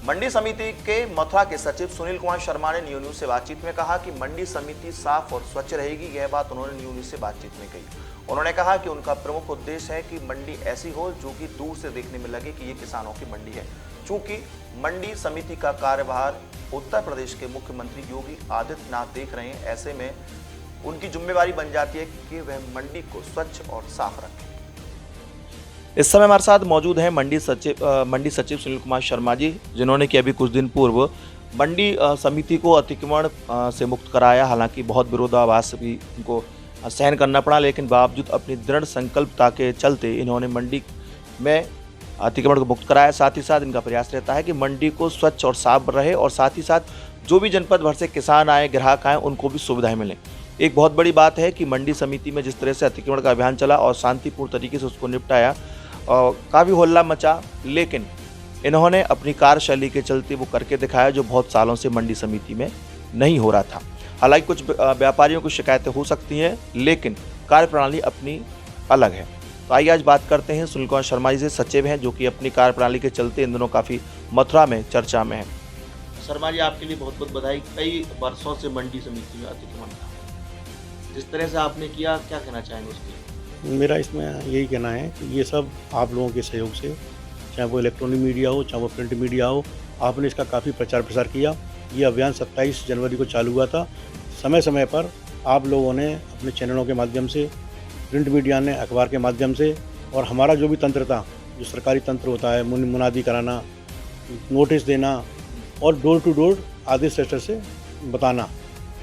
मंडी समिति के मथुरा के सचिव सुनील कुमार शर्मा ने न्यूज से बातचीत में कहा कि मंडी समिति साफ और स्वच्छ रहेगी। यह बात उन्होंने न्यूज से बातचीत में कही। उन्होंने कहा कि उनका प्रमुख उद्देश्य है कि मंडी ऐसी हो जो कि दूर से देखने में लगे कि ये किसानों की मंडी है। चूंकि मंडी समिति का कार्यभार उत्तर प्रदेश के मुख्यमंत्री योगी आदित्यनाथ देख रहे हैं, ऐसे में उनकी जिम्मेवारी बन जाती है कि वह मंडी को स्वच्छ और साफ रखें। इस समय हमारे साथ मौजूद हैं मंडी सचिव सुनील कुमार शर्मा जी, जिन्होंने कि अभी कुछ दिन पूर्व मंडी समिति को अतिक्रमण से मुक्त कराया। हालांकि बहुत विरोधाभास भी उनको सहन करना पड़ा, लेकिन बावजूद अपनी दृढ़ संकल्पता के चलते इन्होंने मंडी में अतिक्रमण को मुक्त कराया। साथ ही साथ इनका प्रयास रहता है कि मंडी को स्वच्छ और साफ रहे और साथ ही साथ जो भी जनपद भर से किसान आए, ग्राहक आए, उनको भी सुविधाएं मिलें। एक बहुत बड़ी बात है कि मंडी समिति में जिस तरह से अतिक्रमण का अभियान चला और शांतिपूर्ण तरीके से उसको निपटाया, काफ़ी होल्ला मचा, लेकिन इन्होंने अपनी कार्यशैली के चलते वो करके दिखाया जो बहुत सालों से मंडी समिति में नहीं हो रहा था। हालांकि कुछ व्यापारियों की शिकायतें हो सकती हैं, लेकिन कार्यप्रणाली अपनी अलग है। तो आइए आज बात करते हैं सुनील कुमार शर्मा जी से, सचिव हैं, जो कि अपनी कार्यप्रणाली के चलते इन दिनों काफ़ी मथुरा में चर्चा में है। शर्मा जी, आपके लिए बहुत बहुत बधाई। कई वर्षों से मंडी समिति में अतिक्रमण था, जिस तरह से आपने किया, क्या कहना चाहेंगे उसके? मेरा इसमें यही कहना है कि ये सब आप लोगों के सहयोग से, चाहे वो इलेक्ट्रॉनिक मीडिया हो, चाहे वो प्रिंट मीडिया हो, आपने इसका काफ़ी प्रचार प्रसार किया। ये अभियान 27 जनवरी को चालू हुआ था। समय समय पर आप लोगों ने अपने चैनलों के माध्यम से, प्रिंट मीडिया ने अखबार के माध्यम से, और हमारा जो भी तंत्र था, जो सरकारी तंत्र होता है, मुनादी कराना, नोटिस देना और डोर टू डोर आदेश लेटर से बताना,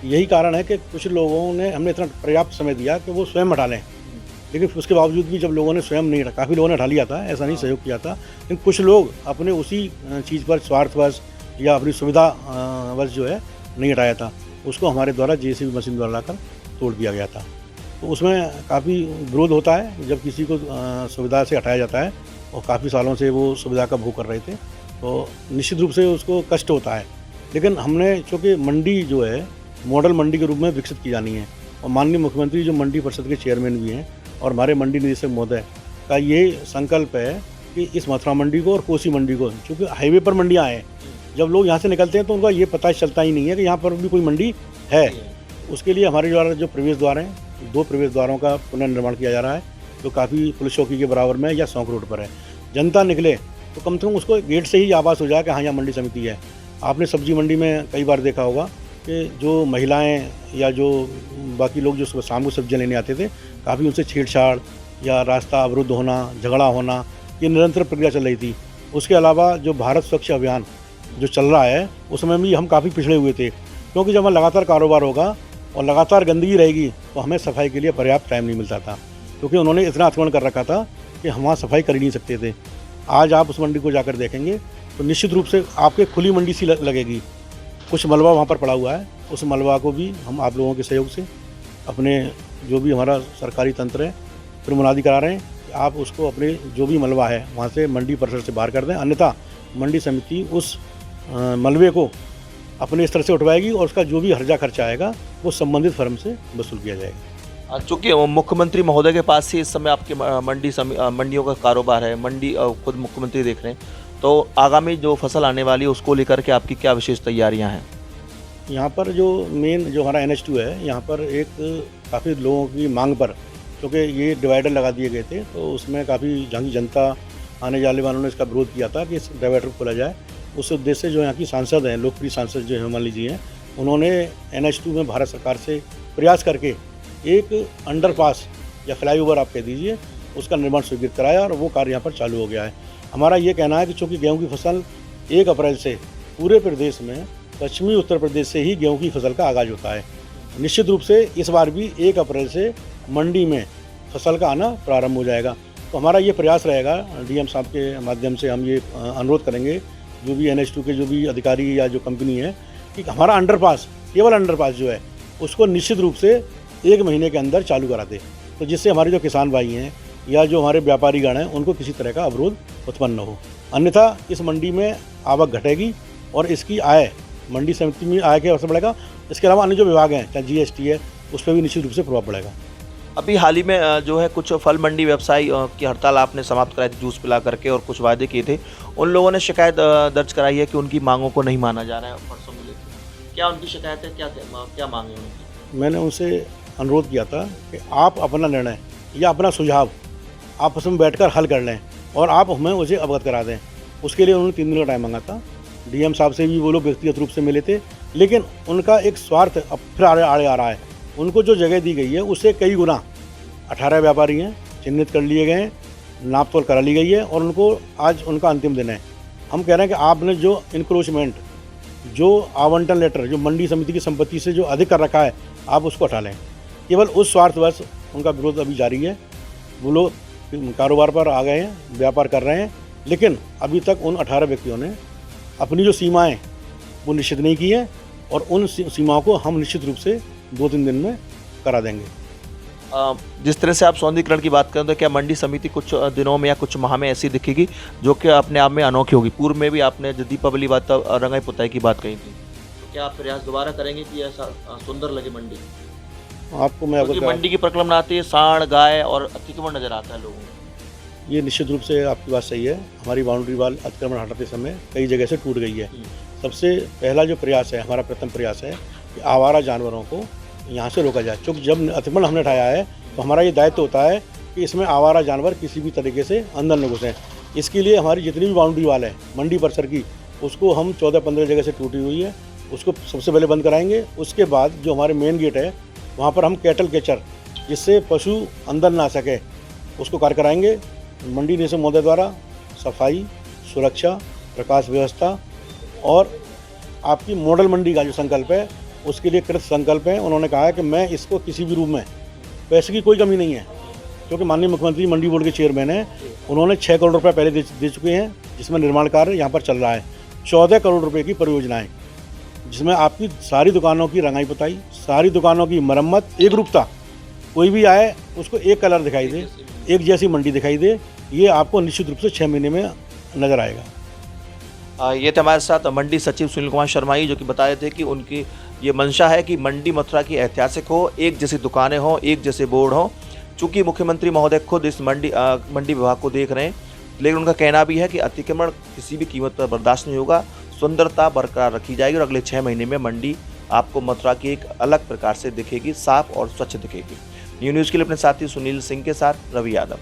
यही कारण है कि कुछ लोगों ने, हमने इतना पर्याप्त समय दिया कि वो स्वयं हटा लें। लेकिन उसके बावजूद भी जब लोगों ने स्वयं नहीं हटा, काफ़ी लोगों ने हटा लिया था, ऐसा नहीं सहयोग किया था, लेकिन कुछ लोग अपने उसी चीज़ पर स्वार्थवश या अपनी सुविधावश जो है नहीं हटाया था, उसको हमारे द्वारा जेसीबी मशीन द्वारा लाकर तोड़ दिया गया था। तो उसमें काफ़ी विरोध होता है जब किसी को सुविधा से हटाया जाता है और काफ़ी सालों से वो सुविधा का भोग कर रहे थे, तो निश्चित रूप से उसको कष्ट होता है। लेकिन हमने, चूँकि मंडी जो है मॉडल मंडी के रूप में विकसित की जानी है, और माननीय मुख्यमंत्री जो मंडी परिषद के चेयरमैन भी हैं और हमारे मंडी निदेशक महोदय का ये संकल्प है कि इस मथुरा मंडी को और कोसी मंडी को, चूँकि हाईवे पर मंडियाँ हैं, जब लोग यहाँ से निकलते हैं तो उनका ये पता चलता ही नहीं है कि यहाँ पर भी कोई मंडी है। उसके लिए हमारे द्वारा जो प्रवेश द्वार हैं, 2 प्रवेश द्वारों का पुनर्निर्माण किया जा रहा है, जो काफ़ी पुलिस चौकी के बराबर में या सौंक रोड पर है। जनता निकले तो कम से कम उसको गेट से ही आभास हो जाए कि हाँ, यहाँ मंडी समिति है। आपने सब्जी मंडी में कई बार देखा होगा कि जो महिलाएं या जो बाकी लोग जो शाम को सब्जियाँ लेने आते थे, काफ़ी उनसे छेड़छाड़ या रास्ता अवरुद्ध होना, झगड़ा होना, ये निरंतर प्रक्रिया चल रही थी। उसके अलावा जो भारत स्वच्छ अभियान जो चल रहा है, उसमें भी हम काफ़ी पिछड़े हुए थे, क्योंकि जब हमें लगातार कारोबार होगा और लगातार गंदगी रहेगी तो हमें सफाई के लिए पर्याप्त टाइम नहीं मिलता था, क्योंकि उन्होंने इतना अतिक्रमण कर रखा था कि हम वहाँ सफाई कर ही नहीं सकते थे। आज आप उस मंडी को जाकर देखेंगे तो निश्चित रूप से आपके खुली मंडी सी लगेगी। कुछ मलबा वहाँ पर पड़ा हुआ है, उस मलबा को भी हम आप लोगों के सहयोग से, अपने जो भी हमारा सरकारी तंत्र है, फिर मुनादी करा रहे हैं कि आप उसको अपने जो भी मलबा है वहाँ से मंडी परिसर से बाहर कर दें, अन्यथा मंडी समिति उस मलबे को अपने स्तर से उठवाएगी और उसका जो भी हर्जा खर्चा आएगा वो संबंधित फर्म से वसूल किया जाएगा। चूँकि मुख्यमंत्री महोदय के पास ही इस समय आपके मंडियों का कारोबार है, मंडी खुद मुख्यमंत्री देख रहे हैं, तो आगामी जो फसल आने वाली है उसको लेकर के आपकी क्या विशेष तैयारियां हैं? यहाँ पर जो मेन जो हमारा NH2 है, यहाँ पर एक काफ़ी लोगों की मांग पर, क्योंकि ये डिवाइडर लगा दिए गए थे, तो उसमें काफ़ी जहाँ की जनता आने जाने वालों ने इसका विरोध किया था कि इस डिवाइडर को खोला जाए। उस उद्देश्य से जो यहाँ की सांसद हैं, लोकप्रिय सांसद जो हेमाली जी हैं, उन्होंने NH2 में भारत सरकार से प्रयास करके एक अंडरपास या फ्लाईओवर आप कह दीजिए, उसका निर्माण स्वीकृत कराया और वो कार्य यहाँ पर चालू हो गया है। हमारा ये कहना है कि चूँकि गेहूँ की फसल 1 अप्रैल से पूरे प्रदेश में, पश्चिमी उत्तर प्रदेश से ही गेहूँ की फसल का आगाज़ होता है। निश्चित रूप से इस बार भी 1 अप्रैल से मंडी में फसल का आना प्रारंभ हो जाएगा। तो हमारा ये प्रयास रहेगा, DM साहब के माध्यम से हम ये अनुरोध करेंगे जो भी NH2 के जो भी अधिकारी या जो कंपनी है, कि हमारा अंडरपास, केवल अंडरपास जो है उसको निश्चित रूप से 1 महीने के अंदर चालू करा दे, तो जिससे हमारे जो किसान भाई हैं या जो हमारे व्यापारीगण हैं उनको किसी तरह का अवरोध उत्पन्न न हो। अन्यथा इस मंडी में आवक घटेगी और इसकी आय, मंडी समिति में आय के अवसर बढ़ेगा। इसके अलावा अन्य जो विभाग हैं, चाहे GST है, उस पर भी निश्चित रूप से प्रभाव पड़ेगा। अभी हाल ही में जो है कुछ फल मंडी व्यवसायी की हड़ताल आपने समाप्त कराई थी जूस पिला करके और कुछ वादे किए थे। उन लोगों ने शिकायत दर्ज कराई है कि उनकी मांगों को नहीं माना जा रहा है। परसों मिले थे, क्या उनकी शिकायत है, क्या मांगे उनकी? मैंने उनसे अनुरोध किया था कि आप अपना निर्णय या अपना सुझाव आपस में बैठकर हल कर लें और आप हमें उसे अवगत करा दें। उसके लिए उन्होंने 3 दिन का टाइम मांगा था। डीएम साहब से भी वो लोग व्यक्तिगत रूप से मिले थे, लेकिन उनका एक स्वार्थ अब फिर आड़े आ रहा है। उनको जो जगह दी गई है उससे कई गुना 18 व्यापारी हैं, चिन्हित कर लिए गए हैं, नाप तोल करा ली गई है और उनको आज उनका अंतिम दिन है। हम कह रहे हैं कि आपने जो इंक्रोचमेंट, जो आवंटन लेटर, जो मंडी समिति की संपत्ति से जो अधिक कर रखा है, आप उसको हटा लें। केवल उस स्वार्थवश उनका विरोध अभी जारी है। वो लोग कारोबार पर आ गए हैं, व्यापार कर रहे हैं, लेकिन अभी तक उन 18 व्यक्तियों ने अपनी जो सीमाएँ वो निश्चित नहीं की हैं और उन सीमाओं को हम निश्चित रूप से 2-3 दिन में करा देंगे। जिस तरह से आप सौंदर्यीकरण की बात करें तो क्या मंडी समिति कुछ दिनों में या कुछ माह में ऐसी दिखेगी जो कि अपने आप में अनोखी होगी? पूर्व में भी आपने जो दीपावली बात रंगाई पुताई की बात कही थी, तो क्या आप प्रयास दोबारा करेंगे कि ऐसा सुंदर लगे मंडी? आपको मैं क्योंकि मंडी की प्रकलन आती है, सांड, गाय और अतिक्रमण नजर आता है लोगों को। ये निश्चित रूप से आपकी बात सही है। हमारी बाउंड्री वाल अतिक्रमण हटाते समय कई जगह से टूट गई है। सबसे पहला जो प्रयास है, हमारा प्रथम प्रयास है कि आवारा जानवरों को यहाँ से रोका जाए। क्योंकि जब अतिक्रमण हमने हटाया है तो हमारा ये दायित्व होता है कि इसमें आवारा जानवर किसी भी तरीके से अंदर न घुसें। इसके लिए हमारी जितनी भी बाउंड्री वाल है मंडी परिसर की, उसको हम 14-15 जगह से टूटी हुई है, उसको सबसे पहले बंद कराएंगे। उसके बाद जो हमारे मेन गेट है वहाँ पर हम कैटल कैचर, जिससे पशु अंदर ना आ सके, उसको कार्य कराएंगे। मंडी निदेशक महोदय द्वारा सफाई, सुरक्षा, प्रकाश व्यवस्था और आपकी मॉडल मंडी का जो संकल्प है उसके लिए कृत संकल्प है। उन्होंने कहा है कि मैं इसको किसी भी रूप में, पैसे की कोई कमी नहीं है, क्योंकि माननीय मुख्यमंत्री मंडी बोर्ड के चेयरमैन हैं। उन्होंने 6 करोड़ रुपये पहले दे चुके हैं, जिसमें निर्माण कार्य यहाँ पर चल रहा है। 14 करोड़ रुपये की परियोजनाएं, जिसमें आपकी सारी दुकानों की रंगाई पुताई, सारी दुकानों की मरम्मत, एक रूपता, कोई भी आए उसको एक कलर दिखाई दे, एक जैसी मंडी दिखाई दे, ये आपको निश्चित रूप से 6 महीने में नज़र आएगा। ये थे हमारे साथ मंडी सचिव सुनील कुमार शर्मा जी, जो कि बता रहे थे कि उनकी ये मंशा है कि मंडी मथुरा की ऐतिहासिक हो, एक जैसी दुकानें हों, एक जैसे बोर्ड हों। चूँकि मुख्यमंत्री महोदय खुद इस मंडी विभाग को देख रहे हैं, लेकिन उनका कहना भी है कि अतिक्रमण किसी भी कीमत पर बर्दाश्त नहीं होगा, सुंदरता बरकरार रखी जाएगी और अगले 6 महीने में मंडी आपको मथुरा की एक अलग प्रकार से दिखेगी, साफ और स्वच्छ दिखेगी। न्यूज़ के लिए अपने साथी सुनील सिंह के साथ रवि यादव।